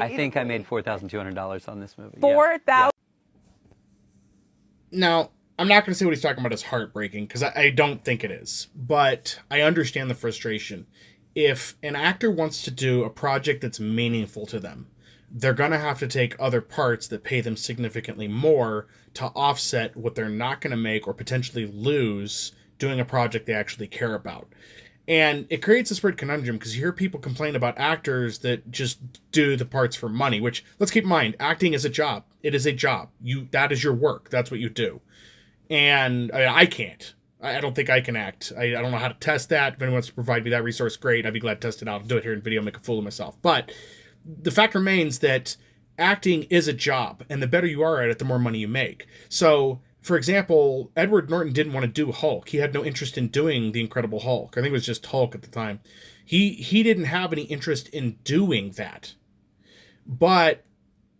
I think I made $4,200 on this movie. 4,000. Now, I'm not going to say what he's talking about is heartbreaking, because I don't think it is. But I understand the frustration. If an actor wants to do a project that's meaningful to them, they're going to have to take other parts that pay them significantly more to offset what they're not going to make or potentially lose doing a project they actually care about. And it creates this weird conundrum, because you hear people complain about actors that just do the parts for money, which, let's keep in mind, acting is a job. It is a job. That is your work. That's what you do. And I can't. I don't think I can act. I don't know how to test that. If anyone wants to provide me that resource, great. I'd be glad to test it out. I'll do it here in video, make a fool of myself. But the fact remains that acting is a job, and the better you are at it, the more money you make. So, for example, Edward Norton didn't want to do Hulk. He had no interest in doing The Incredible Hulk. I think it was just Hulk at the time. He didn't have any interest in doing that. But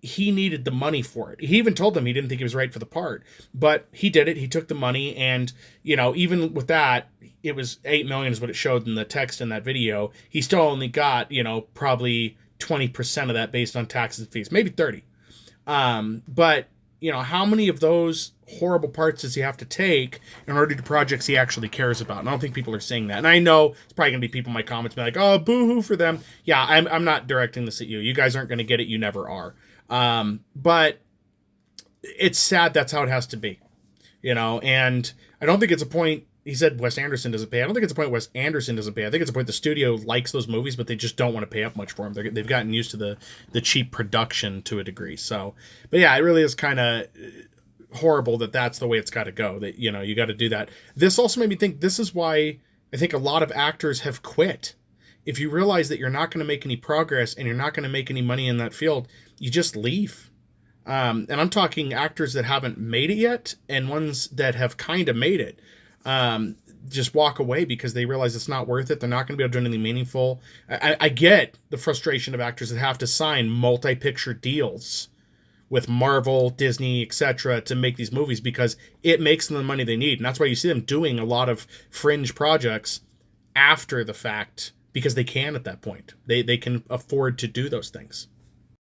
he needed the money for it. He even told them he didn't think he was right for the part. But he did it. He took the money, and, even with that, it was $8 million is what it showed in the text in that video. He still only got, probably 20% of that based on taxes and fees. Maybe 30. But how many of those horrible parts does he have to take in order to do projects he actually cares about? And I don't think people are saying that. And I know it's probably going to be people in my comments be like, oh, boo-hoo for them. Yeah, I'm not directing this at you. You guys aren't going to get it. You never are. But it's sad that's how it has to be, and I don't think it's a point. He said Wes Anderson doesn't pay. I don't think it's a point Wes Anderson doesn't pay. I think it's a point the studio likes those movies, but they just don't want to pay up much for them. They've gotten used to the cheap production to a degree. So, but yeah, it really is kind of horrible that that's the way it's got to go, that, you got to do that. This also made me think, this is why I think a lot of actors have quit. If you realize that you're not going to make any progress and you're not going to make any money in that field, you just leave. And I'm talking actors that haven't made it yet and ones that have kind of made it. Just walk away because they realize it's not worth it. They're not going to be able to do anything meaningful. I get the frustration of actors that have to sign multi-picture deals with Marvel, Disney, etc. to make these movies because it makes them the money they need. And that's why you see them doing a lot of fringe projects after the fact, because they can at that point. They can afford to do those things.